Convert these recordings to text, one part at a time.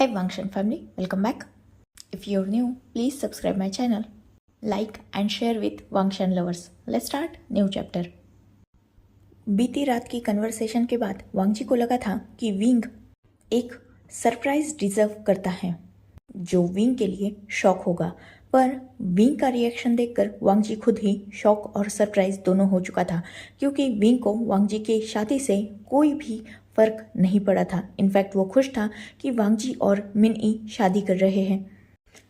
Hi Vangshan family, welcome back. If you're new, please subscribe my channel, like and share with Vangshan lovers. Let's start new chapter. बीती रात की conversation के बाद वांगजी को लगा था कि विंग एक सरप्राइज डिजर्व करता है जो विंग के लिए शॉक होगा, पर विंग का रिएक्शन देखकर वांगजी खुद ही शॉक और सरप्राइज दोनों हो चुका था, क्योंकि विंग को वांगजी की शादी से कोई भी फर्क नहीं पड़ा था। इनफैक्ट वो खुश था कि वांगजी और मिनई शादी कर रहे हैं।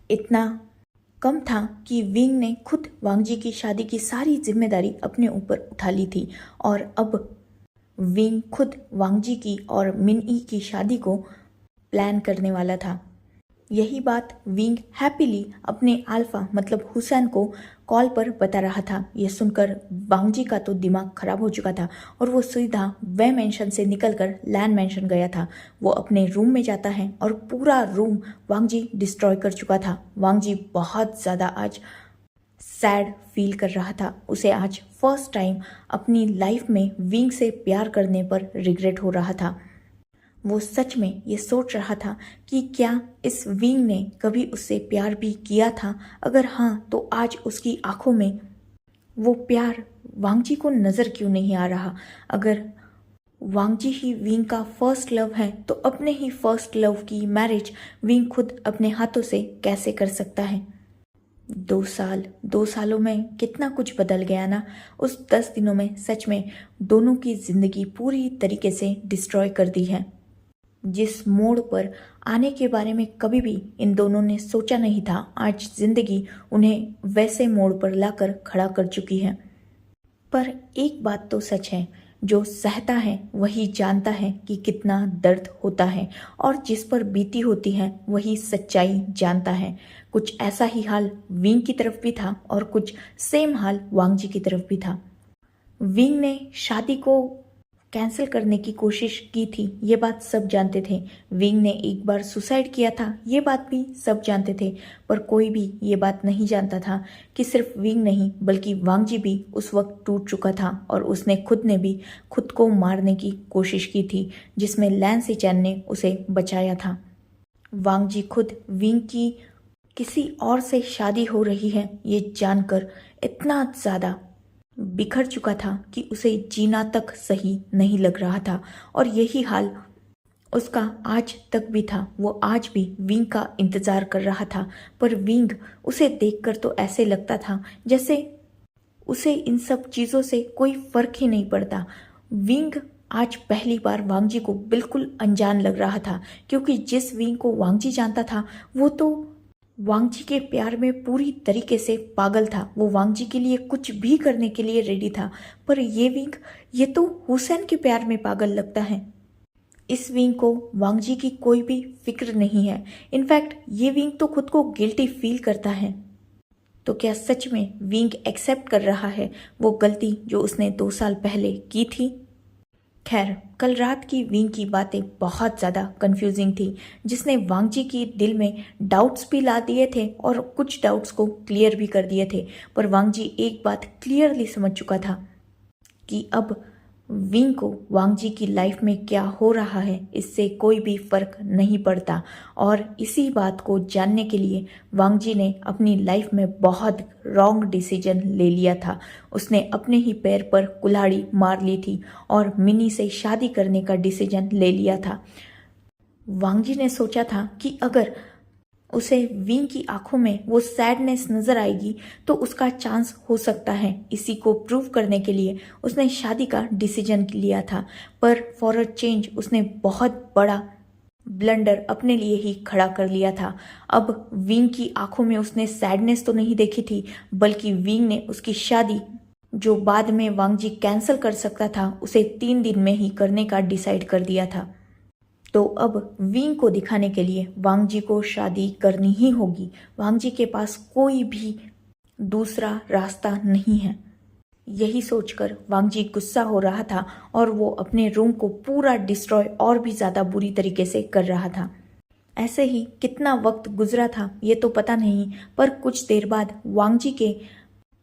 इतना कम था कि विंग ने खुद वांगजी की शादी की सारी जिम्मेदारी अपने ऊपर उठा ली थी और अब विंग खुद वांगजी की और मिनई की शादी को प्लान करने वाला था। यही बात विंग हैप्पीली अपने अल्फा मतलब हुसैन को कॉल पर बता रहा था। यह सुनकर वांगजी का तो दिमाग खराब हो चुका था और वो सीधा वे मेंशन से निकलकर लैंड मेंशन गया था। वो अपने रूम में जाता है और पूरा रूम वांगजी डिस्ट्रॉय कर चुका था। वांगजी बहुत ज़्यादा आज सैड फील कर रहा था। उसे आज फर्स्ट टाइम अपनी लाइफ में विंग से प्यार करने पर रिग्रेट हो रहा था। वो सच में ये सोच रहा था कि क्या इस विंग ने कभी उससे प्यार भी किया था। अगर हाँ, तो आज उसकी आंखों में वो प्यार वांगजी को नज़र क्यों नहीं आ रहा। अगर वांगजी ही विंग का फर्स्ट लव है तो अपने ही फर्स्ट लव की मैरिज विंग खुद अपने हाथों से कैसे कर सकता है। 2 सालों में कितना कुछ बदल गया ना। उस 10 दिनों में सच में दोनों की जिंदगी पूरी तरीके से डिस्ट्रॉय कर दी है। जिस मोड़ पर आने के बारे में कभी भी इन दोनों ने सोचा नहीं था, आज जिंदगी उन्हें वैसे मोड़ पर लाकर खड़ा कर चुकी है। पर एक बात तो सच है, जो सहता है वही जानता है कि कितना दर्द होता है, और जिस पर बीती होती है वही सच्चाई जानता है। कुछ ऐसा ही हाल विंग की तरफ भी था और कुछ सेम हाल वांगजी की तरफ भी था। विंग ने शादी को कैंसिल करने की कोशिश की थी, ये बात सब जानते थे। विंग ने एक बार सुसाइड किया था, ये बात भी सब जानते थे। पर कोई भी ये बात नहीं जानता था कि सिर्फ विंग नहीं बल्कि वांगजी भी उस वक्त टूट चुका था और उसने खुद ने भी खुद को मारने की कोशिश की थी, जिसमें लैन सिचैन ने उसे बचाया था। वांगजी खुद विंग की किसी और से शादी हो रही है ये जानकर इतना ज़्यादा बिखर चुका था कि उसे जीना तक सही नहीं लग रहा था, और यही हाल उसका आज तक भी था। वो आज भी विंग का इंतज़ार कर रहा था, पर विंग उसे देखकर तो ऐसे लगता था जैसे उसे इन सब चीज़ों से कोई फर्क ही नहीं पड़ता। विंग आज पहली बार वांगजी को बिल्कुल अनजान लग रहा था, क्योंकि जिस विंग को वांगजी जानता था वो तो वांगजी के प्यार में पूरी तरीके से पागल था। वो वांगजी के लिए कुछ भी करने के लिए रेडी था। पर ये विंग, ये तो हुसैन के प्यार में पागल लगता है। इस विंग को वांगजी की कोई भी फिक्र नहीं है। इनफैक्ट ये विंग तो खुद को गिल्टी फील करता है। तो क्या सच में विंग एक्सेप्ट कर रहा है वो गलती जो उसने 2 साल पहले की थी? खैर, कल रात की विंग की बातें बहुत ज़्यादा कंफ्यूजिंग थी, जिसने वांगजी की दिल में डाउट्स भी ला दिए थे और कुछ डाउट्स को क्लियर भी कर दिए थे। पर वांगजी एक बात क्लियरली समझ चुका था कि अब विंग को वांगजी की लाइफ में क्या हो रहा है इससे कोई भी फर्क नहीं पड़ता, और इसी बात को जानने के लिए वांगजी ने अपनी लाइफ में बहुत रॉन्ग डिसीजन ले लिया था। उसने अपने ही पैर पर कुल्हाड़ी मार ली थी और मिनी से शादी करने का डिसीजन ले लिया था। वांगजी ने सोचा था कि अगर उसे विंग की आंखों में वो सैडनेस नजर आएगी तो उसका चांस हो सकता है। इसी को प्रूव करने के लिए उसने शादी का डिसीजन लिया था, पर फॉर अ चेंज उसने बहुत बड़ा ब्लंडर अपने लिए ही खड़ा कर लिया था। अब विंग की आंखों में उसने सैडनेस तो नहीं देखी थी, बल्कि विंग ने उसकी शादी जो बाद में वांगजी कैंसिल कर सकता था उसे 3 दिन में ही करने का डिसाइड कर दिया था। तो अब विंग को दिखाने के लिए वांगजी को शादी करनी ही होगी। वांगजी के पास कोई भी दूसरा रास्ता नहीं है। यही सोचकर वांगजी गुस्सा हो रहा था और वो अपने रूम को पूरा डिस्ट्रॉय और भी ज़्यादा बुरी तरीके से कर रहा था। ऐसे ही कितना वक्त गुजरा था ये तो पता नहीं, पर कुछ देर बाद वांगजी के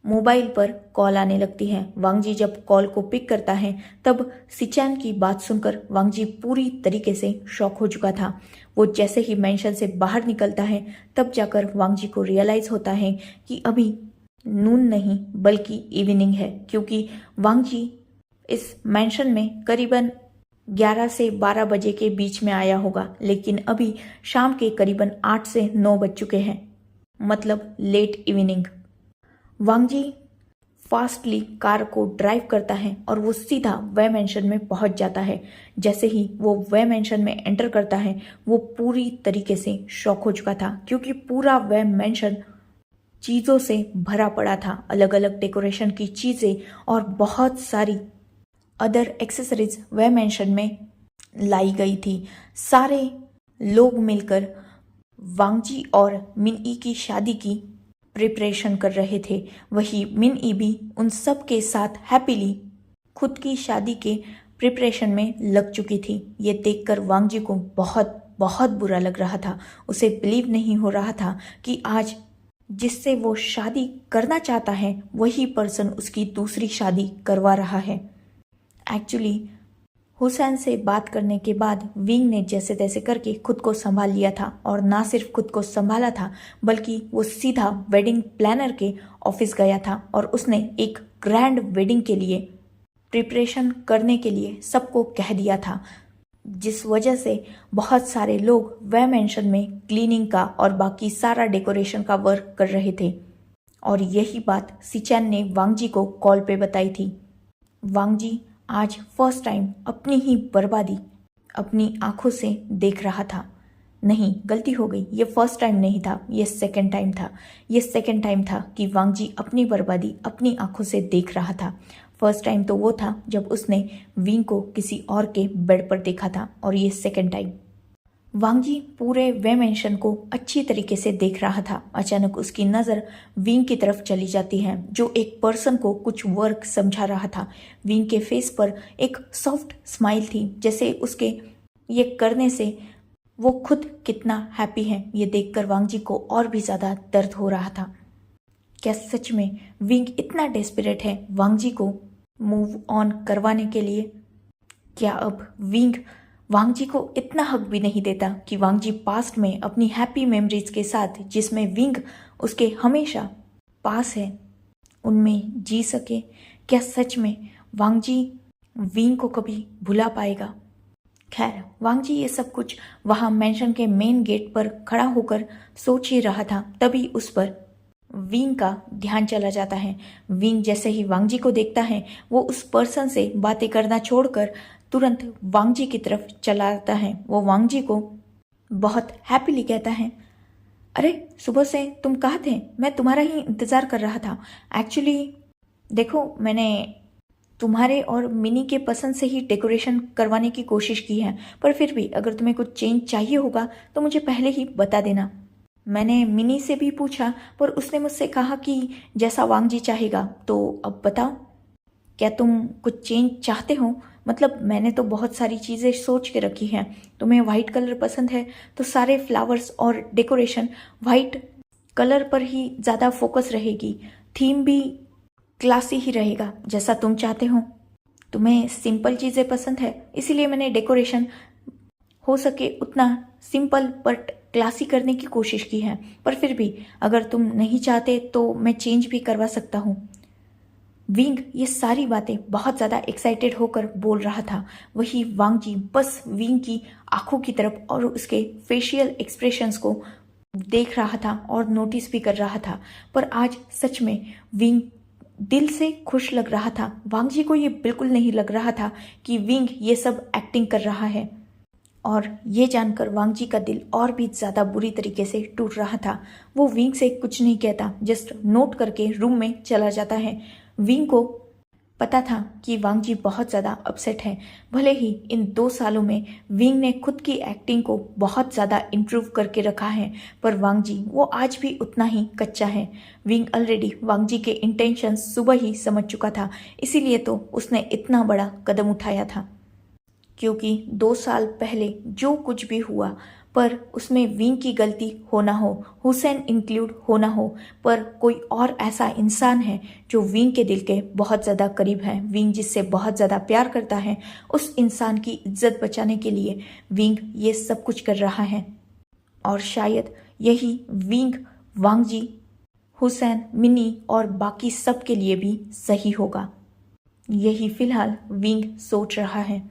मोबाइल पर कॉल आने लगती है। वांगजी जब कॉल को पिक करता है तब सिचैन की बात सुनकर वांगजी पूरी तरीके से शॉक हो चुका था। वो जैसे ही मेंशन से बाहर निकलता है तब जाकर वांग जी को रियलाइज होता है कि अभी नून नहीं बल्कि इवनिंग है, क्योंकि वांग जी इस मेंशन में करीबन 11 से 12 बजे के बीच में आया होगा, लेकिन अभी शाम के करीबन 8 से 9 बज चुके हैं, मतलब लेट इवनिंग। वांग जी फास्टली कार को ड्राइव करता है और वो सीधा वह मेंशन में पहुंच जाता है। जैसे ही वो वह मेंशन में एंटर करता है वो पूरी तरीके से शॉक हो चुका था, क्योंकि पूरा वह मेंशन चीज़ों से भरा पड़ा था। अलग अलग डेकोरेशन की चीज़ें और बहुत सारी अदर एक्सेसरीज वह मेंशन में लाई गई थी। सारे लोग मिलकर वांग जी और मिन ई की शादी की प्रिपरेशन कर रहे थे। वही मिन ई भी उन सब के साथ हैप्पीली खुद की शादी के प्रिपरेशन में लग चुकी थी। ये देखकर वांग जी को बहुत बहुत बुरा लग रहा था। उसे बिलीव नहीं हो रहा था कि आज जिससे वो शादी करना चाहता है वही पर्सन उसकी दूसरी शादी करवा रहा है। एक्चुअली हुसैन से बात करने के बाद विंग ने जैसे तैसे करके खुद को संभाल लिया था, और ना सिर्फ खुद को संभाला था बल्कि वो सीधा वेडिंग प्लानर के ऑफिस गया था और उसने एक ग्रैंड वेडिंग के लिए प्रिपरेशन करने के लिए सबको कह दिया था, जिस वजह से बहुत सारे लोग वह मेंशन में क्लीनिंग का और बाकी सारा डेकोरेशन का वर्क कर रहे थे। और यही बात सिचैन ने वांग जी को कॉल पे बताई थी। वांग जी आज फर्स्ट टाइम अपनी ही बर्बादी अपनी आंखों से देख रहा था। नहीं, गलती हो गई, ये फर्स्ट टाइम नहीं था, ये सेकंड टाइम था। ये सेकंड टाइम था कि वांग जी अपनी बर्बादी अपनी आंखों से देख रहा था। फर्स्ट टाइम तो वो था जब उसने विंग को किसी और के बेड पर देखा था, और ये सेकंड टाइम। वांग जी पूरे वे मेंशन को अच्छी तरीके से देख रहा था। अचानक उसकी नज़र विंग की तरफ चली जाती है, जो एक पर्सन को कुछ वर्क समझा रहा था। विंग के फेस पर एक सॉफ्ट स्माइल थी, जैसे उसके ये करने से वो खुद कितना हैप्पी है। ये देखकर वांग जी को और भी ज़्यादा दर्द हो रहा था। क्या सच में विंग इतना डेस्परेट है वांग जी को मूव ऑन करवाने के लिए? क्या अब विंग वांग जी को इतना हक भी नहीं देता कि वांग जी पास्ट में अपनी हैप्पी मेमोरीज के साथ, जिसमें विंग उसके हमेशा पास है, उनमें जी सके? क्या सच में वांग जी विंग को कभी भुला पाएगा? खैर, वांग जी ये सब कुछ वहाँ मेंशन के मेन गेट पर खड़ा होकर सोच ही रहा था, तभी उस पर विंग का ध्यान चला जाता है। विंग जैसे ही वांग जी को देखता है वो उस पर्सन से बातें करना छोड़कर तुरंत वांग जी की तरफ चला आता है। वो वांग जी को बहुत हैप्पीली कहता है, अरे सुबह से तुम कहाँ थे? मैं तुम्हारा ही इंतज़ार कर रहा था। एक्चुअली देखो, मैंने तुम्हारे और मिनी के पसंद से ही डेकोरेशन करवाने की कोशिश की है, पर फिर भी अगर तुम्हें कुछ चेंज चाहिए होगा तो मुझे पहले ही बता देना। मैंने मिनी से भी पूछा पर उसने मुझसे कहा कि जैसा वांग जी चाहेगा। तो अब बताओ, क्या तुम कुछ चेंज चाहते हो? मतलब मैंने तो बहुत सारी चीज़ें सोच के रखी हैं। तुम्हें वाइट कलर पसंद है तो सारे फ्लावर्स और डेकोरेशन वाइट कलर पर ही ज़्यादा फोकस रहेगी। थीम भी क्लासी ही रहेगा, जैसा तुम चाहते हो। तुम्हें सिंपल चीज़ें पसंद है, इसीलिए मैंने डेकोरेशन हो सके उतना सिंपल बट क्लासी करने की कोशिश की है। पर फिर भी अगर तुम नहीं चाहते तो मैं चेंज भी करवा सकता हूँ। विंग ये सारी बातें बहुत ज़्यादा एक्साइटेड होकर बोल रहा था। वही वांग जी बस विंग की आंखों की तरफ और उसके फेशियल एक्सप्रेशंस को देख रहा था और नोटिस भी कर रहा था। पर आज सच में विंग दिल से खुश लग रहा था। वांग जी को ये बिल्कुल नहीं लग रहा था कि विंग ये सब एक्टिंग कर रहा है, और ये जानकर वांग जी का दिल और भी ज़्यादा बुरी तरीके से टूट रहा था। वो विंग से कुछ नहीं कहता, जस्ट नोट करके रूम में चला जाता है। विंग को पता था कि वांग जी बहुत ज़्यादा अपसेट है। भले ही इन 2 सालों में विंग ने खुद की एक्टिंग को बहुत ज़्यादा इम्प्रूव करके रखा है, पर वांग जी वो आज भी उतना ही कच्चा है। विंग ऑलरेडी वांग जी के इंटेंशंस सुबह ही समझ चुका था, इसीलिए तो उसने इतना बड़ा कदम उठाया था। क्योंकि 2 साल पहले जो कुछ भी हुआ पर उसमें विंग की गलती हो ना हो, हुसैन इंक्लूड हो ना हो, पर कोई और ऐसा इंसान है जो विंग के दिल के बहुत ज़्यादा करीब है, विंग जिससे बहुत ज़्यादा प्यार करता है, उस इंसान की इज्जत बचाने के लिए विंग ये सब कुछ कर रहा है। और शायद यही विंग वांगजी, हुसैन, मिनी और बाकी सब के लिए भी सही होगा। यही फिलहाल विंग सोच रहा है।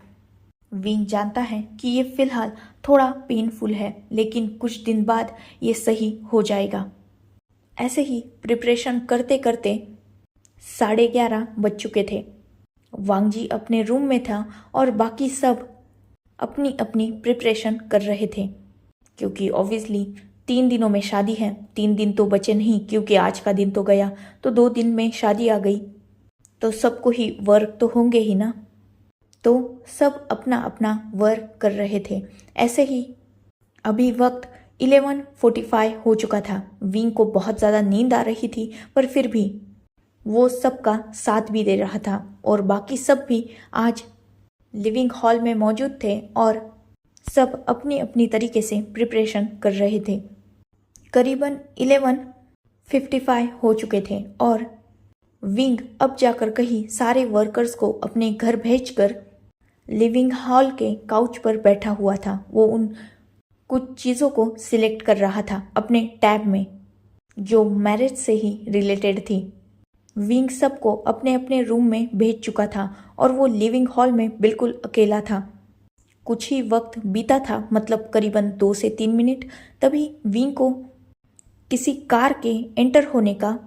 विंग जानता है कि ये फिलहाल थोड़ा पेनफुल है, लेकिन कुछ दिन बाद ये सही हो जाएगा। ऐसे ही प्रिपरेशन करते करते 11:30 बज चुके थे। वांगजी अपने रूम में था और बाकी सब अपनी अपनी प्रिपरेशन कर रहे थे, क्योंकि ऑब्वियसली 3 दिनों में शादी है। 3 दिन तो बचे नहीं, क्योंकि आज का दिन तो गया, तो 2 दिन में शादी आ गई, तो सबको ही वर्क तो होंगे ही ना। तो सब अपना अपना वर्क कर रहे थे। ऐसे ही अभी वक्त 11:45 हो चुका था। विंग को बहुत ज़्यादा नींद आ रही थी, पर फिर भी वो सबका साथ भी दे रहा था और बाकी सब भी आज लिविंग हॉल में मौजूद थे और सब अपनी अपनी तरीके से प्रिपरेशन कर रहे थे। करीबन 11:55 हो चुके थे और विंग अब जाकर कहीं सारे वर्कर्स को अपने घर भेजकर लिविंग हॉल के काउच पर बैठा हुआ था। वो उन कुछ चीज़ों को सिलेक्ट कर रहा था अपने टैब में, जो मैरिज से ही रिलेटेड थी। विंग सबको अपने अपने रूम में भेज चुका था और वो लिविंग हॉल में बिल्कुल अकेला था। कुछ ही वक्त बीता था, मतलब करीबन 2 से 3 मिनट, तभी विंग को किसी कार के एंटर होने का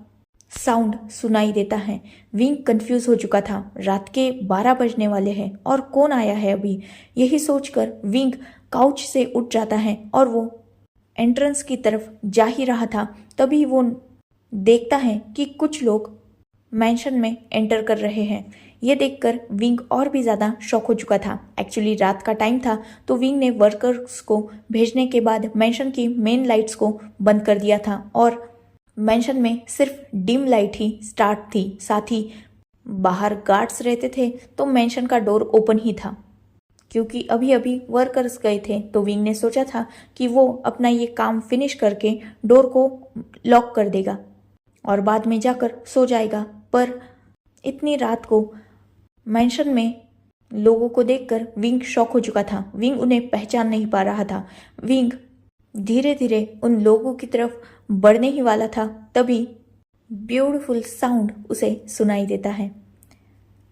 साउंड सुनाई देता है। विंग कंफ्यूज हो चुका था। रात के 12 बजने वाले हैं और कौन आया है अभी, यही सोचकर विंग काउच से उठ जाता है और वो एंट्रेंस की तरफ जा ही रहा था। तभी वो देखता है कि कुछ लोग मैंशन में एंटर कर रहे हैं। ये देखकर विंग और भी ज़्यादा शॉक हो चुका था। एक्चुअली रात का टाइम था, तो विंग ने वर्कर्स को भेजने के बाद मैंशन की मेन लाइट्स को बंद कर दिया था और मैंशन में सिर्फ डिम लाइट ही स्टार्ट थी। साथ ही बाहर गार्ड्स रहते थे, तो मैंशन का डोर ओपन ही था। क्योंकि अभी अभी वर्कर्स गए थे, तो विंग ने सोचा था कि वो अपना ये काम फिनिश करके डोर को लॉक कर देगा और बाद में जाकर सो जाएगा। पर इतनी रात को मैंशन में लोगों को देखकर विंग शॉक हो चुका था। विंग उन्हें पहचान नहीं पा रहा था। विंग धीरे धीरे उन लोगों की तरफ बढ़ने ही वाला था, तभी ब्यूटीफुल साउंड उसे सुनाई देता है।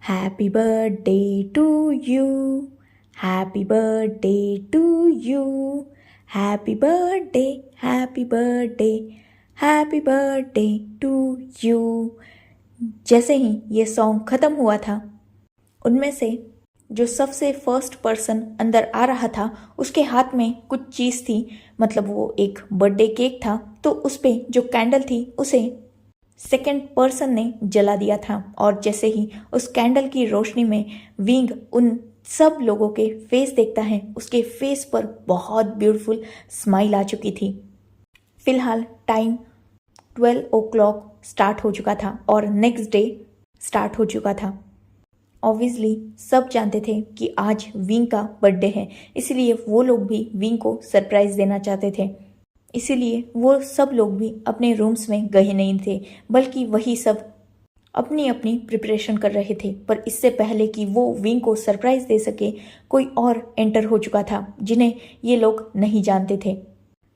Happy birthday to you, happy birthday to you, happy birthday, happy birthday, happy birthday to you. जैसे ही ये सॉन्ग खत्म हुआ था, उनमें से जो सबसे फर्स्ट पर्सन अंदर आ रहा था, उसके हाथ में कुछ चीज़ थी, मतलब वो एक बर्थडे केक था, तो उस पे जो कैंडल थी उसे सेकंड पर्सन ने जला दिया था। और जैसे ही उस कैंडल की रोशनी में विंग उन सब लोगों के फेस देखता है, उसके फेस पर बहुत ब्यूटीफुल स्माइल आ चुकी थी। फिलहाल टाइम 12 o'clock स्टार्ट हो चुका था और नेक्स्ट डे स्टार्ट हो चुका था। ऑब्वियसली सब जानते थे कि आज विंग का बर्थडे है, इसीलिए वो लोग भी विंग को सरप्राइज देना चाहते थे। इसीलिए वो सब लोग भी अपने रूम्स में गए नहीं थे, बल्कि वही सब अपनी अपनी प्रिपरेशन कर रहे थे। पर इससे पहले कि वो विंग को सरप्राइज दे सके, कोई और एंटर हो चुका था जिन्हें ये लोग नहीं जानते थे।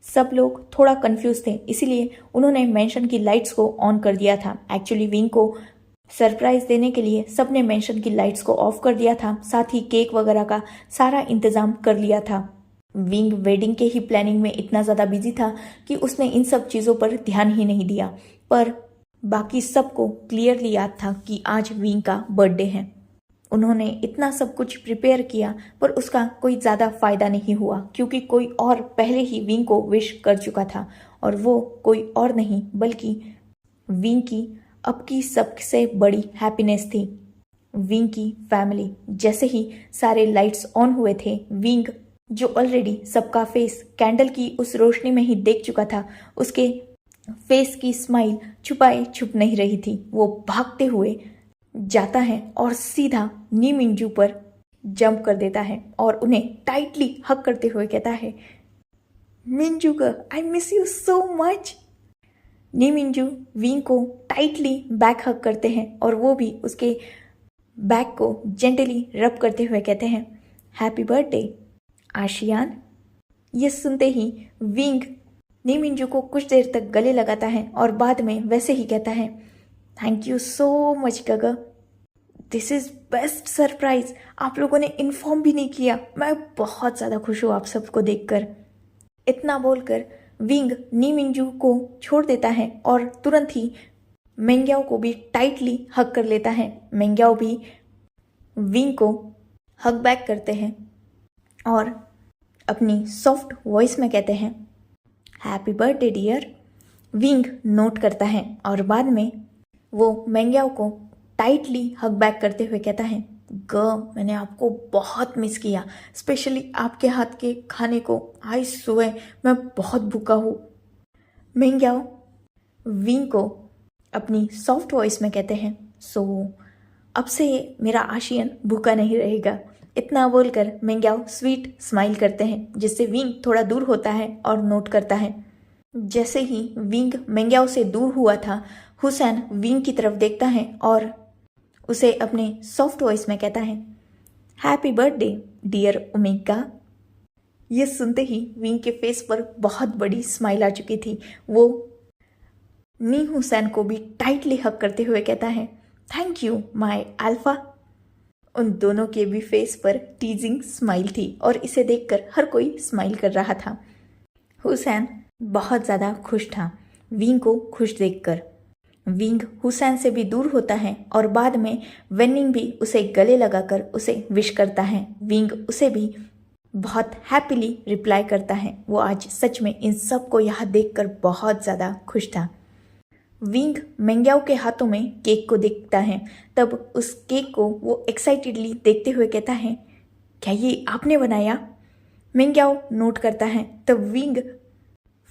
सब लोग थोड़ा कंफ्यूज थे, इसीलिए उन्होंने मैंशन की लाइट्स को ऑन कर दिया था। एक्चुअली विंग को सरप्राइज देने के लिए सबने मैंशन की लाइट्स को ऑफ कर दिया था, साथ ही केक वगैरह का सारा इंतजाम कर लिया था। विंग वेडिंग के ही प्लानिंग में इतना ज़्यादा बिजी था कि उसने इन सब चीज़ों पर ध्यान ही नहीं दिया। पर बाकी सबको क्लियरली याद था कि आज विंग का बर्थडे है। उन्होंने इतना सब कुछ प्रिपेयर किया, पर उसका कोई ज़्यादा फ़ायदा नहीं हुआ, क्योंकि कोई और पहले ही विंग को विश कर चुका था, और वो कोई और नहीं बल्कि विंग की अब की सबसे बड़ी हैप्पीनेस थी, विंग की फैमिली। जैसे ही सारे लाइट्स ऑन हुए थे, विंग जो ऑलरेडी सबका फेस कैंडल की उस रोशनी में ही देख चुका था, उसके फेस की स्माइल छुपाए छुप नहीं रही थी। वो भागते हुए जाता है और सीधा नी मिंजू पर जंप कर देता है और उन्हें टाइटली हग करते हुए कहता है, Minju I miss you so much. नी मिंजू विंग को टाइटली बैक हग करते हैं और वो भी उसके बैक को जेंटली रब करते हुए कहते हैं हैप्पी बर्थडे आशियान। ये सुनते ही विंग नी मिंजू को कुछ देर तक गले लगाता है और बाद में वैसे ही कहता है थैंक यू सो मच गगा, दिस इज़ बेस्ट सरप्राइज। आप लोगों ने इन्फॉर्म भी नहीं किया, मैं बहुत ज़्यादा खुश हूँ आप सबको देखकर। इतना बोलकर विंग नी मिंजू को छोड़ देता है और तुरंत ही मेंग्याओ को भी टाइटली हग कर लेता है। मेंग्याओ भी विंग को हग बैक करते हैं और अपनी सॉफ्ट वॉइस में कहते हैं happy birthday dear. Wing note करता है और बाद में वो मेंग्याओ को टाइटली हग बैक करते हुए कहता है मैंने आपको बहुत मिस किया, स्पेशली आपके हाथ के खाने को। आई स्वेयर मैं बहुत भूखा हूँ। मेंग्याओ विंग को अपनी सॉफ्ट वॉइस में कहते हैं सो अब से मेरा आशियन भूखा नहीं रहेगा। इतना बोलकर मेंग्याओ स्वीट स्माइल करते हैं जिससे विंग थोड़ा दूर होता है और नोट करता है। जैसे ही विंग मेंग्याओ से दूर हुआ था, हुसैन विंग की तरफ देखता है और उसे अपने सॉफ्ट वॉइस में कहता है हैप्पी बर्थडे डियर ओमेगा। ये सुनते ही विंग के फेस पर बहुत बड़ी स्माइल आ चुकी थी। वो नी हुसैन को भी टाइटली हग करते हुए कहता है थैंक यू माय अल्फा। उन दोनों के भी फेस पर टीजिंग स्माइल थी और इसे देखकर हर कोई स्माइल कर रहा था। हुसैन बहुत ज़्यादा खुश था विंग को खुश देखकर। विंग हुसैन से भी दूर होता है और बाद में वेनिंग भी उसे गले लगाकर उसे विश करता है। विंग उसे भी बहुत हैप्पीली रिप्लाई करता है। वो आज सच में इन सब को यहाँ देखकर बहुत ज़्यादा खुश था। विंग मेंग्याओ के हाथों में केक को देखता है, तब उस केक को वो एक्साइटेडली देखते हुए कहता है क्या ये आपने बनाया? मेंग्याओ नोट करता है। तब विंग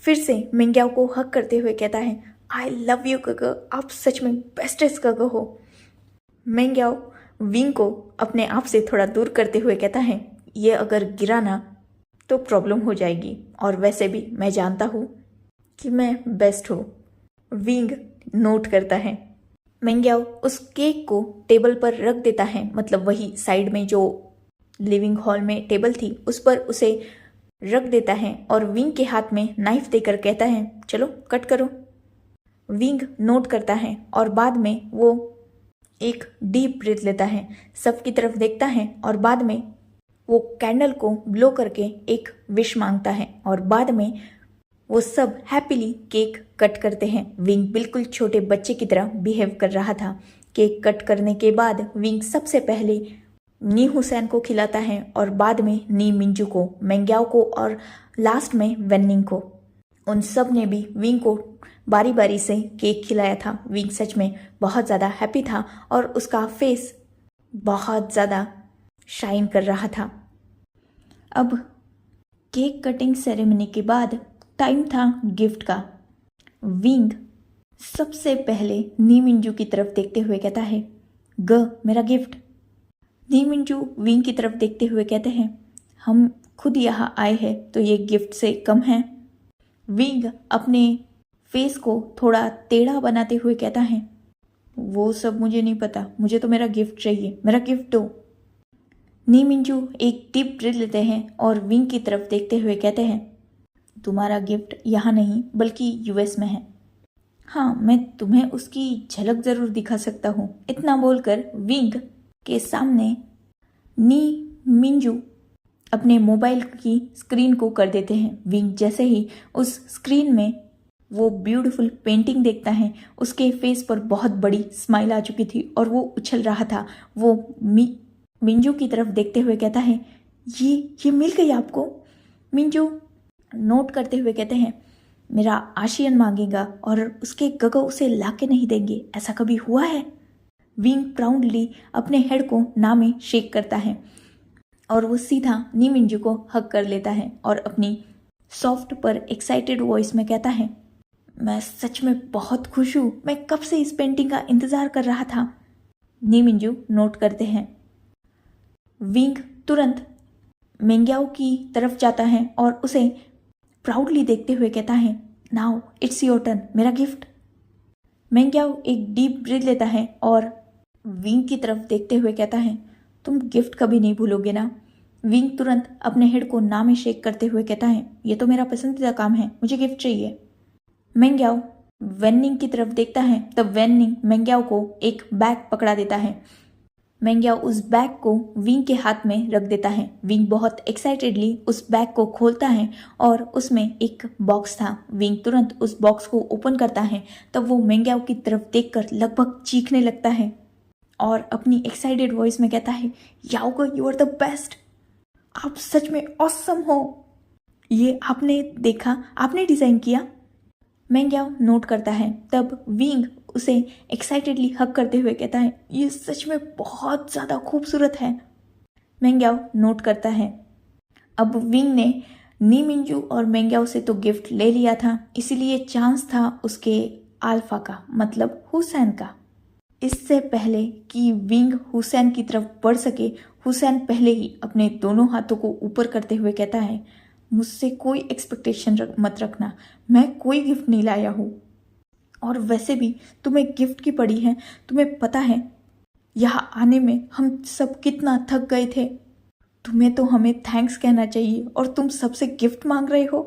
फिर से मेंग्याओ को हग करते हुए कहता है आई लव यू गगा, आप सच में बेस्टेस्ट गगा हो। मेंग्याओ विंग को अपने आप से थोड़ा दूर करते हुए कहता है ये अगर गिरा ना तो प्रॉब्लम हो जाएगी, और वैसे भी मैं जानता हूँ कि मैं बेस्ट हूँ। विंग नोट करता है। मेंग्याओ उस केक को टेबल पर रख देता है, मतलब वही साइड में जो लिविंग हॉल में टेबल थी उस पर उसे रख देता है और विंग के हाथ में नाइफ देकर कहता है चलो कट करो। विंग नोट करता है और बाद में वो एक डीप ब्रीथ लेता है, सबकी तरफ देखता है और बाद में वो कैंडल को ब्लो करके एक विश मांगता है और बाद में वो सब हैप्पीली केक कट करते हैं। विंग बिल्कुल छोटे बच्चे की तरह बिहेव कर रहा था। केक कट करने के बाद विंग सबसे पहले नी हुसैन को खिलाता है और बाद में नी मिंजू को, मेंग्याओ को और लास्ट में वेनिंग को। उन सब ने भी विंग को बारी बारी से केक खिलाया था। विंग सच में बहुत ज़्यादा हैप्पी था और उसका फेस बहुत ज़्यादा शाइन कर रहा था। अब केक कटिंग सेरेमनी के बाद टाइम था गिफ्ट का। विंग सबसे पहले नी मिंजू की तरफ देखते हुए कहता है मेरा गिफ्ट। नी मिंजू विंग की तरफ देखते हुए कहते हैं हम खुद यहाँ आए हैं तो ये गिफ्ट से कम है। विंग अपने फेस को थोड़ा टेढ़ा बनाते हुए कहता है वो सब मुझे नहीं पता, मुझे तो मेरा गिफ्ट चाहिए, मेरा गिफ्ट दो। नी मिंजू एक डीप ब्रीथ लेते हैं और विंग की तरफ देखते हुए कहते हैं तुम्हारा गिफ्ट यहाँ नहीं बल्कि यूएस में है। हाँ, मैं तुम्हें उसकी झलक ज़रूर दिखा सकता हूँ। इतना बोलकर विंग के सामने नी मिंजू अपने मोबाइल की स्क्रीन को कर देते हैं। विंग जैसे ही उस स्क्रीन में वो ब्यूटीफुल पेंटिंग देखता है, उसके फेस पर बहुत बड़ी स्माइल आ चुकी थी और वो उछल रहा था। वो मिंजू की तरफ देखते हुए कहता है ये मिल गई आपको? मिंजू नोट करते हुए कहते हैं मेरा आशियन मांगेगा और उसके गगा उसे लाके नहीं देंगे, ऐसा कभी हुआ है? विंग प्राउडली अपने हेड को ना में शेक करता है और वो सीधा नी मिंजू को हग कर लेता है और अपनी सॉफ्ट पर एक्साइटेड वॉइस में कहता है मैं सच में बहुत खुश हूँ, मैं कब से इस पेंटिंग का इंतज़ार कर रहा था। नी मिंजू नोट करते हैं। विंग तुरंत मेंग्याओ की तरफ जाता है और उसे प्राउडली देखते हुए कहता है, नाउ इट्स योर टर्न, मेरा गिफ्ट। मेंग्याओ एक डीप ब्रीथ लेता है और विंग की तरफ देखते हुए कहता है, तुम गिफ्ट कभी नहीं भूलोगे ना। विंग तुरंत अपने हेड को ना में शेक करते हुए कहता है, ये तो मेरा पसंदीदा काम है, मुझे गिफ्ट चाहिए। मेंग्याओ वेन्निंग की तरफ देखता है, तब वेन्निंग मेंग्याओ को एक बैग पकड़ा देता है। मेंग्याओ उस बैग को विंग के हाथ में रख देता है। विंग बहुत एक्साइटेडली उस बैग को खोलता है और उसमें एक बॉक्स था। विंग तुरंत उस बॉक्स को ओपन करता है, तब वो मेंग्याओ की तरफ देखकर लगभग चीखने लगता है और अपनी एक्साइटेड वॉइस में कहता है, याओगो यू आर द बेस्ट, आप सच में ऑसम हो, ये आपने देखा, आपने डिज़ाइन किया। मेंग्याओ नोट करता है, तब विंग उसे एक्साइटेडली हग करते हुए कहता है, ये सच में बहुत ज़्यादा खूबसूरत है। मेंग्याओ नोट करता है, अब विंग ने नी मिंजू और मेंग्याओ से तो गिफ्ट ले लिया था, इसीलिए चांस था उसके अल्फा का, मतलब हुसैन का। इससे पहले कि विंग हुसैन की तरफ बढ़ सके, हुसैन पहले ही अपने दोनों हाथों को ऊपर करते हुए कहता है, मुझसे कोई एक्सपेक्टेशन मत रखना, मैं कोई गिफ्ट नहीं लाया हूँ, और वैसे भी तुम्हें गिफ्ट की पड़ी है। तुम्हें पता है यहाँ आने में हम सब कितना थक गए थे, तुम्हें तो हमें थैंक्स कहना चाहिए और तुम सबसे गिफ्ट मांग रहे हो,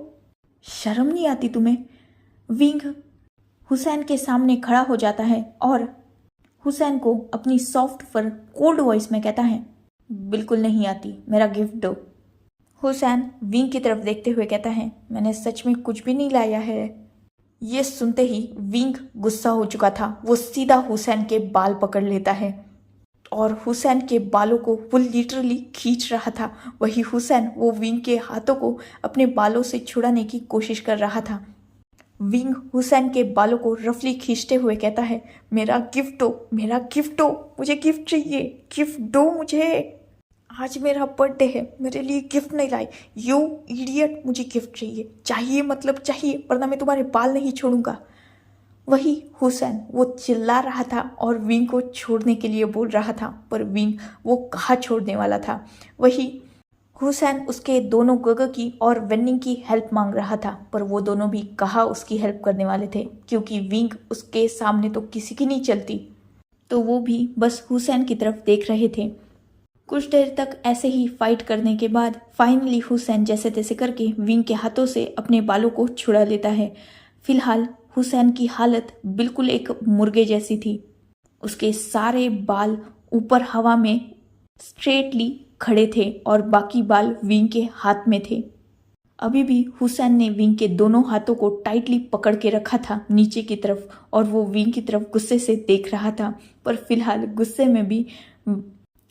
शर्म नहीं आती तुम्हें। विंग हुसैन के सामने खड़ा हो जाता है और हुसैन को अपनी सॉफ्ट पर कोल्ड वॉइस में कहता है, बिल्कुल नहीं आती, मेरा गिफ्ट दो। हुसैन विंग की तरफ देखते हुए कहता है, मैंने सच में कुछ भी नहीं लाया है। ये सुनते ही विंग गुस्सा हो चुका था। वो सीधा हुसैन के बाल पकड़ लेता है और हुसैन के बालों को वो लिटरली खींच रहा था। वही हुसैन वो विंग के हाथों को अपने बालों से छुड़ाने की कोशिश कर रहा था। विंग हुसैन के बालों को रफली खींचते हुए कहता है, मेरा गिफ्ट दो, मेरा गिफ्ट दो, मुझे गिफ्ट चाहिए, गिफ्ट दो मुझे, आज मेरा बर्थडे है, मेरे लिए गिफ्ट नहीं लाई, यू इडियट, मुझे गिफ्ट चाहिए, चाहिए मतलब चाहिए, वरना मैं तुम्हारे बाल नहीं छोड़ूंगा। वही हुसैन वो चिल्ला रहा था और विंग को छोड़ने के लिए बोल रहा था, पर विंग वो कहाँ छोड़ने वाला था। वही हुसैन उसके दोनों गग की और वेन्निंग की हेल्प मांग रहा था, पर वो दोनों भी कहाँ उसकी हेल्प करने वाले थे, क्योंकि विंग उसके सामने तो किसी की नहीं चलती, तो वो भी बस हुसैन की तरफ देख रहे थे। कुछ देर तक ऐसे ही फाइट करने के बाद फाइनली हुसैन जैसे तैसे करके विंग के हाथों से अपने बालों को छुड़ा लेता है। फिलहाल हुसैन की हालत बिल्कुल एक मुर्गे जैसी थी। उसके सारे बाल ऊपर हवा में स्ट्रेटली खड़े थे और बाकी बाल विंग के हाथ में थे। अभी भी हुसैन ने विंग के दोनों हाथों को टाइटली पकड़ के रखा था नीचे की तरफ, और वो विंग की तरफ गुस्से से देख रहा था। पर फिलहाल गुस्से में भी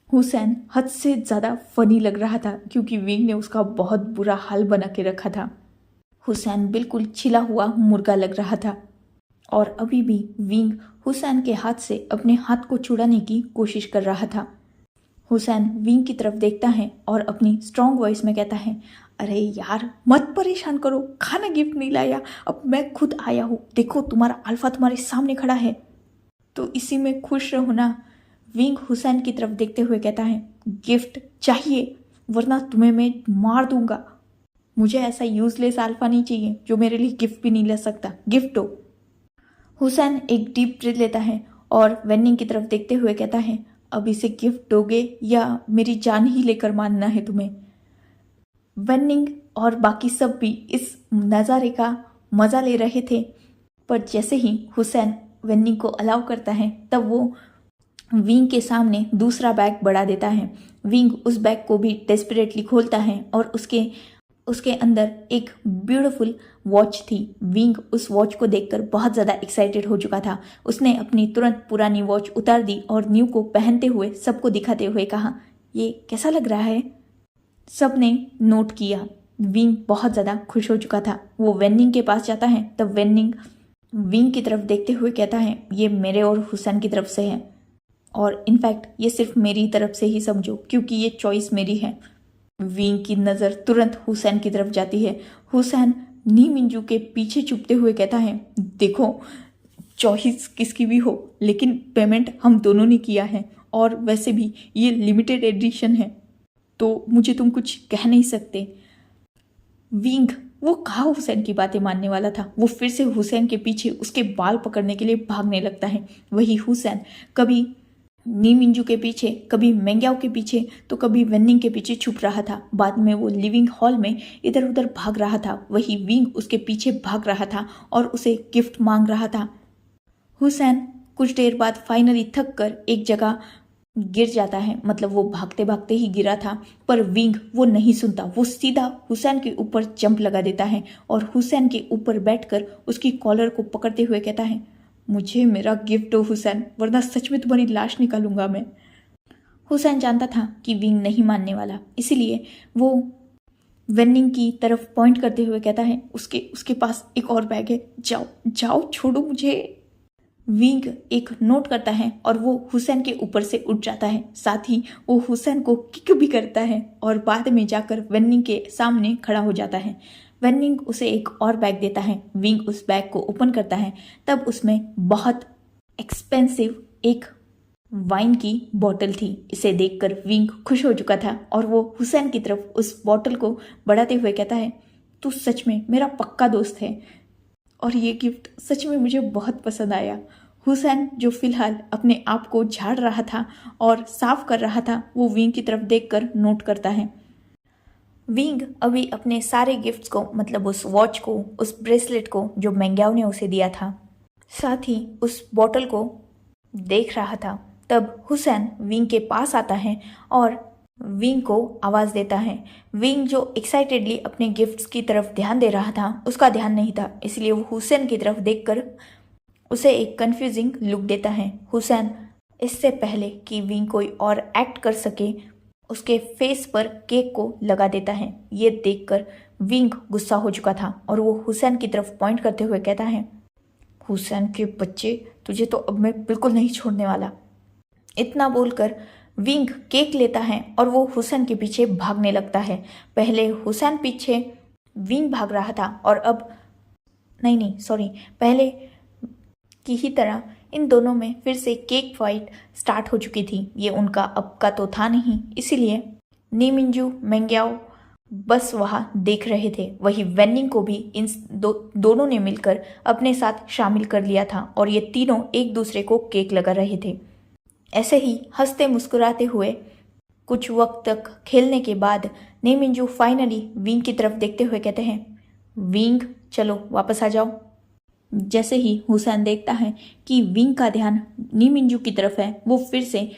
हुसैन हद से ज़्यादा फनी लग रहा था, क्योंकि विंग ने उसका बहुत बुरा हाल बना के रखा था। हुसैन बिल्कुल छिला हुआ मुर्गा लग रहा था और अभी भी विंग हुसैन के हाथ से अपने हाथ को छुड़ाने की कोशिश कर रहा था। हुसैन विंग की तरफ देखता है और अपनी स्ट्रॉन्ग वॉइस में कहता है, अरे यार मत परेशान करो, खाना गिफ्ट नहीं लाया, अब मैं खुद आया हूँ, देखो तुम्हारा अल्फा तुम्हारे सामने खड़ा है, तो इसी में खुश रहो ना। विंग हुसैन की तरफ देखते हुए कहता है, गिफ्ट चाहिए वरना तुम्हें मैं मार दूंगा, मुझे ऐसा यूजलेस अल्फा नहीं चाहिए जो मेरे लिए गिफ्ट भी नहीं ले सकता, गिफ्ट दो। हुसैन एक डीप ब्रीथ लेता है और वेन्निंग की तरफ देखते हुए कहता है, अब इसे गिफ्ट दोगे या मेरी जान ही लेकर मानना है तुम्हें। वेन्निंग और बाकी सब भी इस नज़ारे का मज़ा ले रहे थे, पर जैसे ही हुसैन वेन्निंग को अलाउ करता है तब वो विंग के सामने दूसरा बैग बढ़ा देता है। विंग उस बैग को भी डेस्परेटली खोलता है और उसके अंदर एक ब्यूटीफुल वॉच थी। विंग उस वॉच को देखकर बहुत ज़्यादा एक्साइटेड हो चुका था। उसने अपनी तुरंत पुरानी वॉच उतार दी और न्यू को पहनते हुए सबको दिखाते हुए कहा, ये कैसा लग रहा है। सब ने नोट किया। विंग बहुत ज़्यादा खुश हो चुका था। वो वेन्निंग के पास जाता है, तब वेन्निंग विंग की तरफ देखते हुए कहता है, ये मेरे और हुसैन की तरफ से है, और इनफैक्ट ये सिर्फ मेरी तरफ से ही समझो, क्योंकि ये चॉइस मेरी है। विंग की नज़र तुरंत हुसैन की तरफ जाती है। हुसैन नी मिंजू के पीछे छुपते हुए कहता है, देखो चॉइस किसकी भी हो, लेकिन पेमेंट हम दोनों ने किया है, और वैसे भी ये लिमिटेड एडिशन है, तो मुझे तुम कुछ कह नहीं सकते। विंग वो कहाँ हुसैन की बातें मानने वाला था। वो फिर से हुसैन के पीछे उसके बाल पकड़ने के लिए भागने लगता है। वही हुसैन कभी नी मिंजू के पीछे, कभी मेंग्याओ के पीछे, तो कभी वेनिंग के पीछे छुप रहा था। बाद में वो लिविंग हॉल में इधर उधर भाग रहा था। वही विंग उसके पीछे भाग रहा था और उसे गिफ्ट मांग रहा था। हुसैन कुछ देर बाद फाइनली थक कर एक जगह गिर जाता है। मतलब वो भागते भागते ही गिरा था, पर विंग वो नहीं सुनता। वो सीधा हुसैन के ऊपर जंप लगा देता है और हुसैन के ऊपर बैठकर उसकी कॉलर को पकड़ते हुए कहता है, मुझे मेरा गिफ्ट दो हुसैन, वरना सच में तुम्हारी लाश निकालूंगा मैं। हुसैन जानता था कि विंग नहीं मानने वाला, इसीलिए वो वेनिंग की तरफ पॉइंट करते हुए कहता है, उसके पास एक और बैग है, जाओ जाओ, छोड़ो मुझे। विंग एक नोट करता है और वो हुसैन के ऊपर से उठ जाता है। साथ ही वो हुसैन को किक भी करता है और बाद में जाकर वेनिंग के सामने खड़ा हो जाता है। वेनिंग उसे एक और बैग देता है। विंग उस बैग को ओपन करता है, तब उसमें बहुत एक्सपेंसिव एक वाइन की बोतल थी। इसे देखकर विंग खुश हो चुका था और वो हुसैन की तरफ उस बोतल को बढ़ाते हुए कहता है, तू सच में मेरा पक्का दोस्त है और ये गिफ्ट सच में मुझे बहुत पसंद आया। हुसैन जो फिलहाल अपने आप को झाड़ रहा था और साफ कर रहा था, वो विंग की तरफ देखकर नोट करता है। विंग अभी अपने सारे गिफ्ट्स को, मतलब उस वॉच को, उस ब्रेसलेट को जो मेंग्याओ ने उसे दिया था, साथ ही उस बॉटल को देख रहा था। तब हुसैन विंग के पास आता है और विंग को आवाज़ देता है। विंग जो एक्साइटेडली अपने गिफ्ट्स की तरफ ध्यान दे रहा था, उसका ध्यान नहीं था, इसलिए वो हुसैन की तरफ देखकर उसे एक कंफ्यूजिंग लुक देता है। हुसैन इससे पहले कि विंग कोई और एक्ट कर सके, उसके फेस पर केक को लगा देता है। ये देखकर विंग गुस्सा हो चुका था और वो हुसैन की तरफ पॉइंट करते हुए कहता है, हुसैन के बच्चे, तुझे तो अब मैं बिल्कुल नहीं छोड़ने वाला। इतना बोलकर विंग केक लेता है और वो हुसैन के पीछे भागने लगता है। पहले हुसैन पीछे विंग भाग रहा था और अब पहले की ही तरह इन दोनों में फिर से केक फाइट स्टार्ट हो चुकी थी। ये उनका अब का तो था नहीं, इसीलिए नी मिंजू मेंग्याओ बस वहाँ देख रहे थे। वही वेनिंग को भी इन दोनों ने मिलकर अपने साथ शामिल कर लिया था और ये तीनों एक दूसरे को केक लगा रहे थे। ऐसे ही हंसते मुस्कुराते हुए कुछ वक्त तक खेलने के बाद नी मिंजू फाइनली विंग की तरफ देखते हुए कहते हैं, विंग चलो वापस आ जाओ। जैसे ही हुसैन देखता है कि विंग का ध्यान नी मिंजू की तरफ है, वो फिर से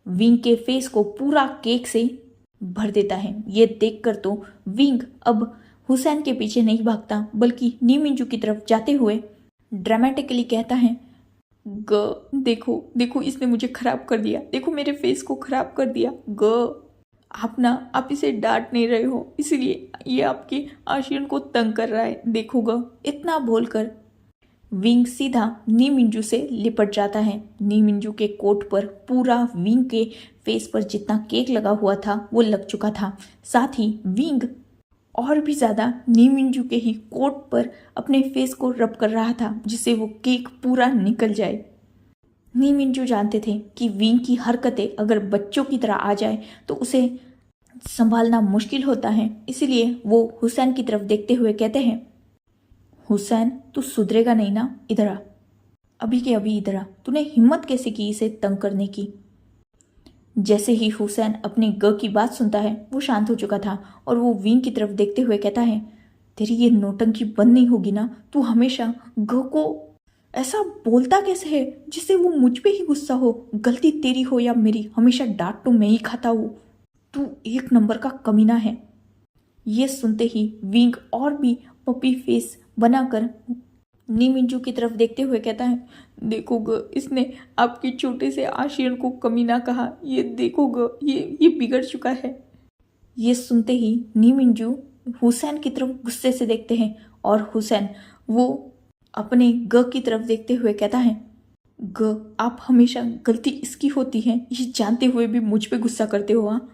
विंग के फेस को पूरा केक से भर देता है। ये देखकर तो विंग अब हुसैन के पीछे नहीं भागता, बल्कि नी मिंजू की तरफ जाते हुए ड्रामेटिकली कहता है, देखो देखो, इसने मुझे खराब कर दिया, देखो मेरे फेस को खराब कर दिया। आप इसे डांट नहीं रहे हो, इसलिए ये आपके आशियन को तंग कर रहा है, देखो। इतना बोलकर विंग सीधा नी मिंजू से लिपट जाता है। नी मिंजू के कोट पर पूरा विंग के फेस पर जितना केक लगा हुआ था वो लग चुका था। साथ ही विंग और भी ज़्यादा नी मिंजू के ही कोट पर अपने फेस को रब कर रहा था, जिससे वो केक पूरा निकल जाए। नी मिंजू जानते थे कि विंग की हरकतें अगर बच्चों की तरह आ जाए तो उसे संभालना मुश्किल होता है, इसीलिए वो हुसैन की तरफ देखते हुए कहते हैं, हुसैन तू सुधरेगा नहीं ना, इधर आ, अभी के अभी इधर आ। तूने हिम्मत कैसे की इसे तंग करने की। जैसे ही हुसैन अपने की बात सुनता है, वो शांत हो चुका था और वो विंग की तरफ देखते हुए कहता है, तेरी ये नौटंकी बंद नहीं होगी ना। तू हमेशा को ऐसा बोलता कैसे है जिससे वो मुझ पे ही गुस्सा हो। गलती तेरी हो या मेरी, हमेशा डांट तो मैं ही खाता हूँ। तू एक नंबर का कमीना है। ये सुनते ही विंग और भी पपी फेस बनाकर नी मिंजू की तरफ देखते हुए कहता है, देखो इसने आपके छोटे से आशियन को कमीना कहा। ये देखो ये बिगड़ चुका है। ये सुनते ही नी मिंजू हुसैन की तरफ गुस्से से देखते हैं और हुसैन वो अपने की तरफ देखते हुए कहता है, आप हमेशा गलती इसकी होती है, ये जानते हुए भी मुझ पे गुस्सा करते हो। हाँ,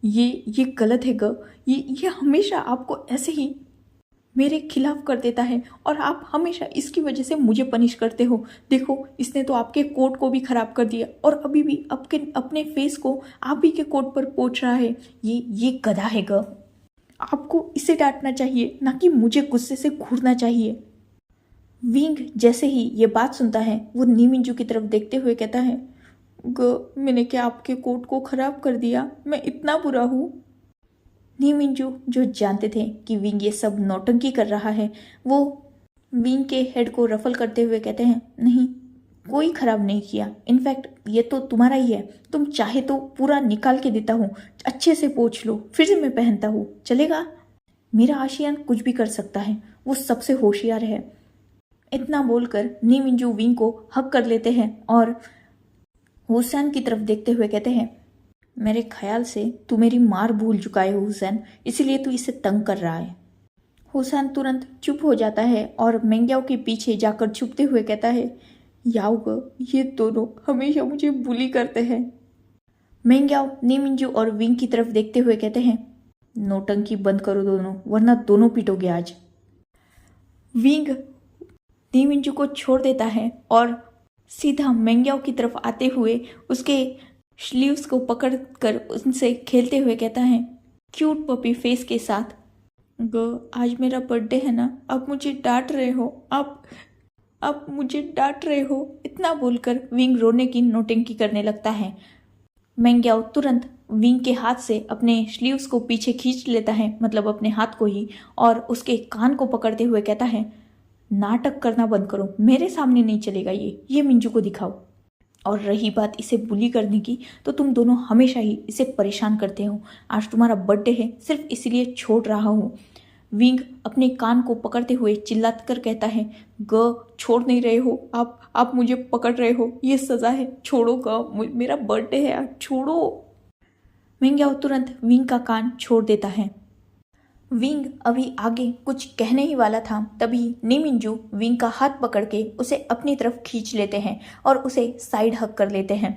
ये गलत है ये हमेशा आपको ऐसे ही मेरे खिलाफ कर देता है और आप हमेशा इसकी वजह से मुझे पनिश करते हो। देखो इसने तो आपके कोट को भी खराब कर दिया और अभी भी अपने फेस को आप ही के कोट पर पोंछ रहा है। ये गधा है आपको इसे डांटना चाहिए, ना कि मुझे गुस्से से घूरना चाहिए। विंग जैसे ही ये बात सुनता है वो नी मिंजू की तरफ देखते हुए कहता है, मैंने क्या आपके कोट को खराब कर दिया? मैं इतना बुरा हूँ? नी मिंजू जो जानते थे कि विंग ये सब नौटंकी कर रहा है, वो विंग के हेड को रफल करते हुए कहते हैं, नहीं, कोई खराब नहीं किया। इनफैक्ट ये तो तुम्हारा ही है, तुम चाहे तो पूरा निकाल के देता हूँ, अच्छे से पोंछ लो, फिर से मैं पहनता हूँ, चलेगा? मेरा आशियान कुछ भी कर सकता है, वो सबसे होशियार है। इतना बोलकर नी मिंजू विंग को हक कर लेते हैं और हुसैन की तरफ देखते हुए कहते हैं, मेरे ख्याल से तू मेरी मार भूल चुका है हुसैन, इसीलिए तू इसे तंग कर रहा है। हुसैन तुरंत चुप हो जाता है और मेंग्याओ के पीछे जाकर छुपते हुए कहता है, याओ, ये दोनों हमेशा मुझे बुली करते हैं। मेंग्याओ नी मिंजू और विंग की तरफ देखते हुए कहते हैं, नौटंकी बंद करो दोनों, वरना दोनों पीटोगे आज। विंग नी मिंजू को छोड़ देता है और सीधा मेंग्याओ की तरफ आते हुए उसके स्लीव्स को पकड़कर उनसे खेलते हुए कहता है, क्यूट पपी फेस के साथ, आज मेरा बर्थडे है ना, अब मुझे डांट रहे हो, अब मुझे डांट रहे हो। इतना बोलकर विंग रोने की नौटंकी करने लगता है। मेंग्याओ तुरंत विंग के हाथ से अपने स्लीव्स को पीछे खींच लेता है, मतलब अपने हाथ को ही, और उसके कान को पकड़ते हुए कहता है, नाटक करना बंद करो, मेरे सामने नहीं चलेगा ये मिंजू को दिखाओ। और रही बात इसे बुली करने की, तो तुम दोनों हमेशा ही इसे परेशान करते हो। आज तुम्हारा बर्थडे है, सिर्फ इसलिए छोड़ रहा हूँ। विंग अपने कान को पकड़ते हुए चिल्लाकर कर कहता है, छोड़ नहीं रहे हो आप मुझे पकड़ रहे हो, ये सजा है, छोड़ो मेरा बर्थडे है, छोड़ो। मेंग्याओ तुरंत विंग का कान छोड़ देता है। विंग अभी आगे कुछ कहने ही वाला था, तभी नी मिंजू विंग का हाथ पकड़ के उसे अपनी तरफ खींच लेते हैं और उसे साइड हक कर लेते हैं।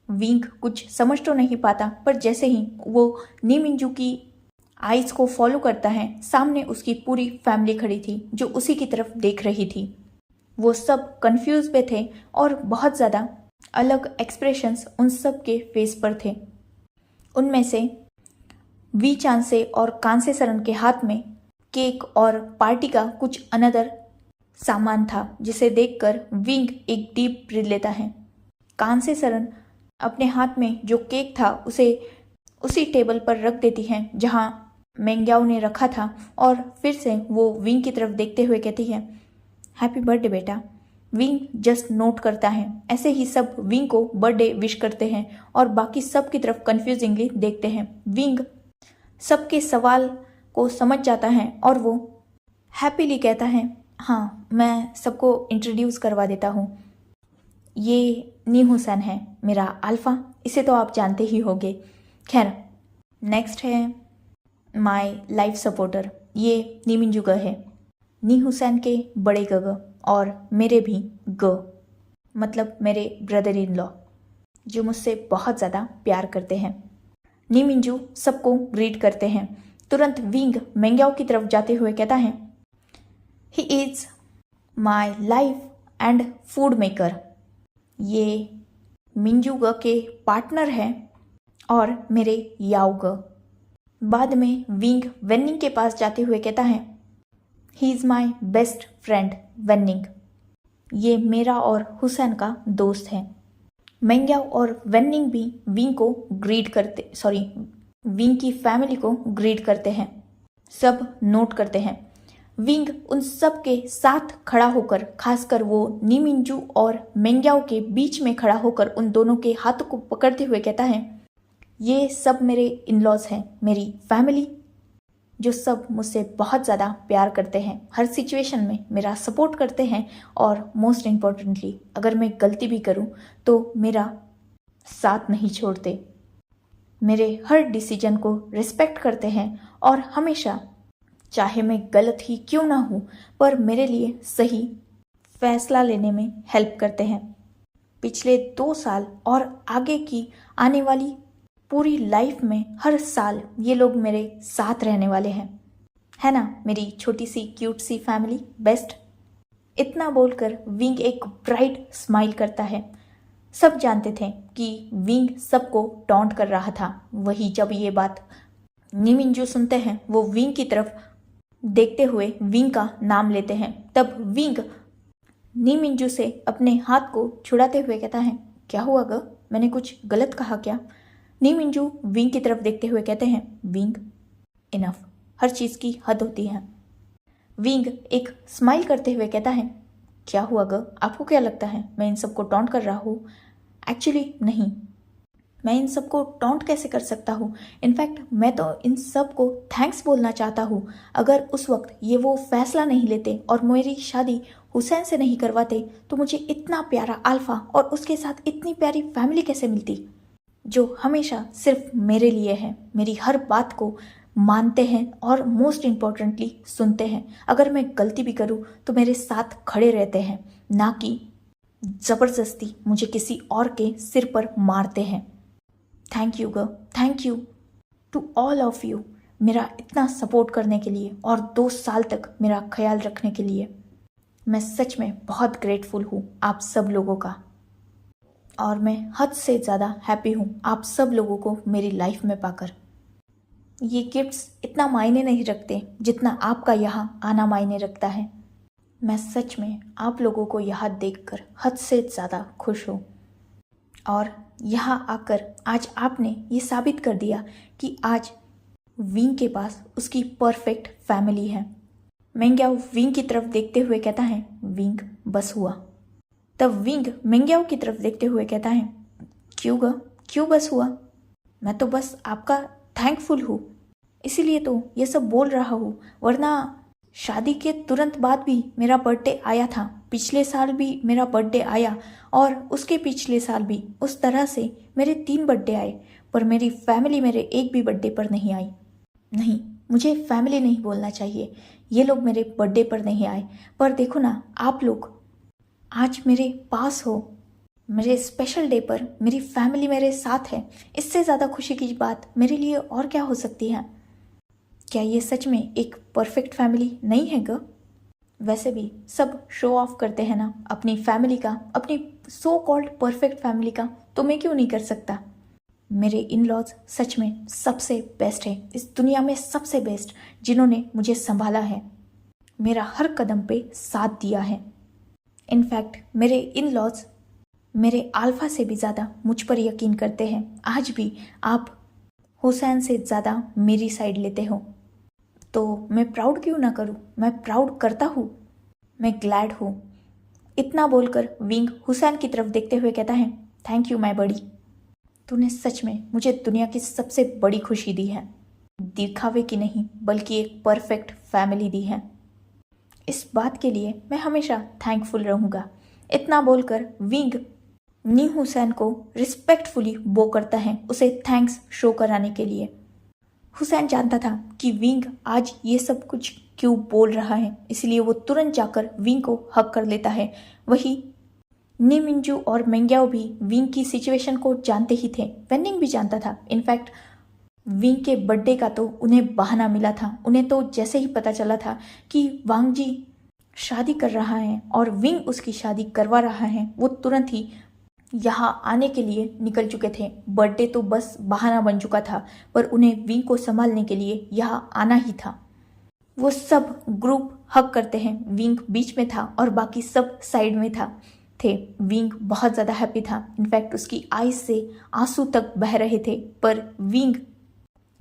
विंग कुछ समझ तो नहीं पाता, पर जैसे ही वो नी मिंजू की आइज को फॉलो करता है, सामने उसकी पूरी फैमिली खड़ी थी जो उसी की तरफ देख रही थी। वो सब कंफ्यूज पे थे और बहुत ज़्यादा अलग एक्सप्रेशंस उन सब के फेस पर थे। उनमें से वी चांसे और कांसे सरन के हाथ में केक और पार्टी का कुछ अनदर सामान था, जिसे देखकर विंग एक डीप ब्रीथ लेता है। कांसे सरन अपने हाथ में जो केक था उसे उसी टेबल पर रख देती हैं जहां मेंग्याओ ने रखा था, और फिर से वो विंग की तरफ देखते हुए कहती है, हैप्पी बर्थडे बेटा। विंग जस्ट नोट करता है। ऐसे ही सब विंग को बर्थडे विश करते हैं और बाकी सब की तरफ कंफ्यूजिंगली देखते हैं। विंग सबके सवाल को समझ जाता है और वो हैप्पीली कहता है, हाँ, मैं सबको इंट्रोड्यूस करवा देता हूँ। ये नी हुसैन है, मेरा अल्फ़ा, इसे तो आप जानते ही होंगे। खैर, नेक्स्ट है माय लाइफ सपोर्टर, ये नी मिंजू ग है। नी हुसैन के बड़े गग और मेरे भी मतलब मेरे ब्रदर इन लॉ, जो मुझसे बहुत ज़्यादा प्यार करते हैं। नी मिंजू सबको ग्रीट करते हैं। तुरंत विंग मेंग्याओ की तरफ जाते हुए कहता है, he is my life and food maker. ये मिंजू ग के पार्टनर हैं और मेरे याओ ग। बाद में विंग वेनिंग के पास जाते हुए कहता है, he is my best friend वेनिंग। ये मेरा और हुसैन का दोस्त है। मेंग्याओ और वेनिंग भी विंग को ग्रीट करते, विंग की फैमिली को ग्रीट करते हैं। सब नोट करते हैं। विंग उन सब के साथ खड़ा होकर, खासकर वो नी मिंजू और मेंग्याओ के बीच में खड़ा होकर उन दोनों के हाथों को पकड़ते हुए कहता है, ये सब मेरे इन-लॉज हैं, मेरी फैमिली, जो सब मुझसे बहुत ज़्यादा प्यार करते हैं, हर सिचुएशन में मेरा सपोर्ट करते हैं, और मोस्ट इम्पॉर्टेंटली अगर मैं गलती भी करूं तो मेरा साथ नहीं छोड़ते, मेरे हर डिसीजन को रिस्पेक्ट करते हैं और हमेशा, चाहे मैं गलत ही क्यों ना हूं, पर मेरे लिए सही फैसला लेने में हेल्प करते हैं। पिछले 2 साल और आगे की आने वाली पूरी लाइफ में हर साल ये लोग मेरे साथ रहने वाले हैं, है ना मेरी छोटी सी क्यूट सी फैमिली बेस्ट। इतना बोलकर विंग एक ब्राइट स्माइल करता है। सब जानते थे कि विंग सबको टॉन्ट कर रहा था। वही जब ये बात नीमिंजू सुनते हैं, वो विंग की तरफ देखते हुए विंग का नाम लेते हैं। तब विंग नीमिंजू से अपने हाथ को छुड़ाते हुए कहता है, क्या हुआ ग? मैंने कुछ गलत कहा क्या? नीमिंजू विंग की तरफ देखते हुए कहते हैं, विंग इनफ, हर चीज़ की हद होती है। विंग एक स्माइल करते हुए कहता है, क्या हुआ ग? आपको क्या लगता है मैं इन सबको टॉन्ट कर रहा हूँ? एक्चुअली नहीं, मैं इन सबको टॉन्ट कैसे कर सकता हूँ? इनफैक्ट मैं तो इन सबको थैंक्स बोलना चाहता हूँ। अगर उस वक्त ये वो फैसला नहीं लेते और मेरी शादी हुसैन से नहीं करवाते तो मुझे इतना प्यारा अल्फा और उसके साथ इतनी प्यारी फैमिली कैसे मिलती, जो हमेशा सिर्फ मेरे लिए है, मेरी हर बात को मानते हैं और मोस्ट इम्पॉर्टेंटली सुनते हैं। अगर मैं गलती भी करूँ तो मेरे साथ खड़े रहते हैं, ना कि ज़बरदस्ती मुझे किसी और के सिर पर मारते हैं। थैंक यू ग, thank you to all of you, मेरा इतना सपोर्ट करने के लिए और 2 साल तक मेरा ख्याल रखने के लिए। मैं सच में बहुत ग्रेटफुल हूँ आप सब लोगों का, और मैं हद से ज़्यादा हैप्पी हूँ आप सब लोगों को मेरी लाइफ में पाकर। ये गिफ्ट्स इतना मायने नहीं रखते जितना आपका यहाँ आना मायने रखता है। मैं सच में आप लोगों को यहाँ देखकर हद से ज़्यादा खुश हूँ, और यहाँ आकर आज आपने ये साबित कर दिया कि आज विंग के पास उसकी परफेक्ट फैमिली है। मेंग्याओ विंग की तरफ देखते हुए कहता है, विंग बस हुआ। तब विंग मेंग्याओ की तरफ देखते हुए कहता है, क्यों ग, क्यों बस हुआ? मैं तो बस आपका थैंकफुल हूँ, इसीलिए तो ये सब बोल रहा हूँ, वरना शादी के तुरंत बाद भी मेरा बर्थडे आया था, पिछले साल भी मेरा बर्थडे आया और उसके पिछले साल भी। उस तरह से मेरे 3 बर्थडे आए, पर मेरी फैमिली मेरे एक भी बर्थडे पर नहीं आई। नहीं, मुझे फैमिली नहीं बोलना चाहिए, ये लोग मेरे बर्थडे पर नहीं आए। पर देखो ना, आप लोग आज मेरे पास हो, मेरे स्पेशल डे पर मेरी फैमिली मेरे साथ है। इससे ज़्यादा खुशी की बात मेरे लिए और क्या हो सकती है? क्या ये सच में एक परफेक्ट फैमिली नहीं है ग? वैसे भी सब शो ऑफ करते हैं ना अपनी फैमिली का, अपनी सो कॉल्ड परफेक्ट फैमिली का, तो मैं क्यों नहीं कर सकता? मेरे इन लॉज सच में सबसे बेस्ट है, इस दुनिया में सबसे बेस्ट, जिन्होंने मुझे संभाला है, मेरा हर कदम पे साथ दिया है। इनफैक्ट मेरे इन लॉज मेरे अल्फा से भी ज़्यादा मुझ पर यकीन करते हैं। आज भी आप हुसैन से ज़्यादा मेरी साइड लेते हो, तो मैं प्राउड क्यों ना करूं? मैं प्राउड करता हूँ, मैं ग्लैड हूँ। इतना बोलकर विंग हुसैन की तरफ देखते हुए कहता है, थैंक यू माय बड़ी, तूने सच में मुझे दुनिया की सबसे बड़ी खुशी दी है। दिखावे की नहीं, बल्कि एक परफेक्ट फैमिली दी है। इस बात के लिए मैं हमेशा थैंकफुल रहूँगा। इतना बोलकर विंग नी हुसैन को रिस्पेक्टफुली बो करता है, उसे थैंक्स शो कराने के लिए। हुसैन जानता था कि विंग आज ये सब कुछ क्यों बोल रहा है, इसलिए वो तुरंत जाकर विंग को हक कर लेता है। वही नीमिंजू और मेंग्याओ भी विंग की सिचुएशन को जानते ही थे, वेनिंग भी जानता था। इनफैक्ट विंग के बर्थडे का तो उन्हें बहाना मिला था। उन्हें तो जैसे ही पता चला था कि वांग जी शादी कर रहा है और विंग उसकी शादी करवा रहा है, वो तुरंत ही यहाँ आने के लिए निकल चुके थे। बर्थडे तो बस बहाना बन चुका था, पर उन्हें विंग को संभालने के लिए यहाँ आना ही था। वो सब ग्रुप हक करते हैं, विंग बीच में था और बाकी सब साइड में थे। विंग बहुत ज़्यादा हैप्पी था, इनफैक्ट उसकी आईज से आंसू तक बह रहे थे, पर विंग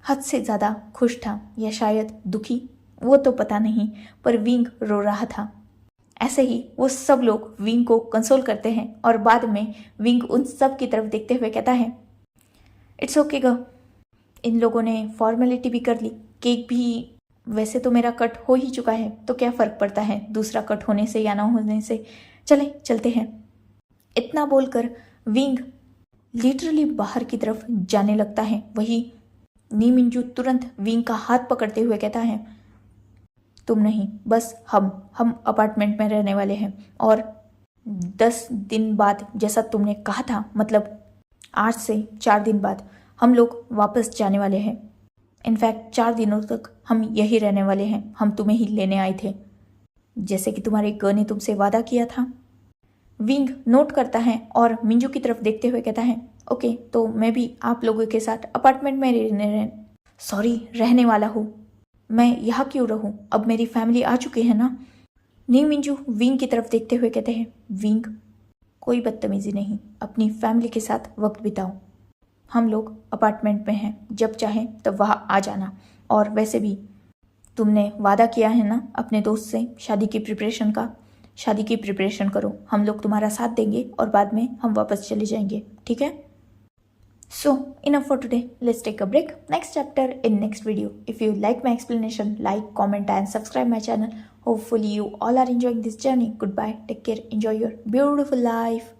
हद से ज़्यादा खुश था, या शायद दुखी, वो तो पता नहीं, पर विंग रो रहा था। ऐसे ही वो सब लोग विंग को कंसोल करते हैं और बाद में विंग उन सब की तरफ देखते हुए कहता है, इट्स ओके ग, इन लोगों ने फॉर्मेलिटी भी कर ली, केक भी वैसे तो मेरा कट हो ही चुका है, तो क्या फ़र्क पड़ता है दूसरा कट होने से या ना होने से, चलते हैं। इतना बोलकर विंग लिटरली बाहर की तरफ जाने लगता है। वही नीमिंजू तुरंत विंग का हाथ पकड़ते हुए कहता है, तुम नहीं, बस हम अपार्टमेंट में रहने वाले हैं, और 10 दिन बाद, जैसा तुमने कहा था, मतलब आज से 4 दिन बाद हम लोग वापस जाने वाले हैं। इनफैक्ट 4 दिनों तक हम यही रहने वाले हैं। हम तुम्हें ही लेने आए थे, जैसे कि तुम्हारे ग ने तुमसे वादा किया था। विंग नोट करता है और मिंजू की तरफ देखते हुए कहता है, ओके, तो मैं भी आप लोगों के साथ अपार्टमेंट में सॉरी, रहने वाला हूँ। मैं यहाँ क्यों रहूँ? अब मेरी फैमिली आ चुकी है ना। नहीं मिंजू विंग की तरफ देखते हुए कहते हैं। विंग, कोई बदतमीजी नहीं, अपनी फैमिली के साथ वक्त बिताओ। हम लोग अपार्टमेंट में हैं, जब चाहें तब वहाँ आ जाना। और वैसे भी तुमने वादा किया है ना अपने दोस्त से शादी की प्रिपरेशन करो। हम लोग तुम्हारा साथ देंगे और बाद में हम वापस चले जाएंगे, ठीक है? So, enough for today. Let's take a break. Next chapter in next video. If you like my explanation, like, comment and subscribe my channel. Hopefully you all are enjoying this journey. Goodbye. Take care. Enjoy your beautiful life.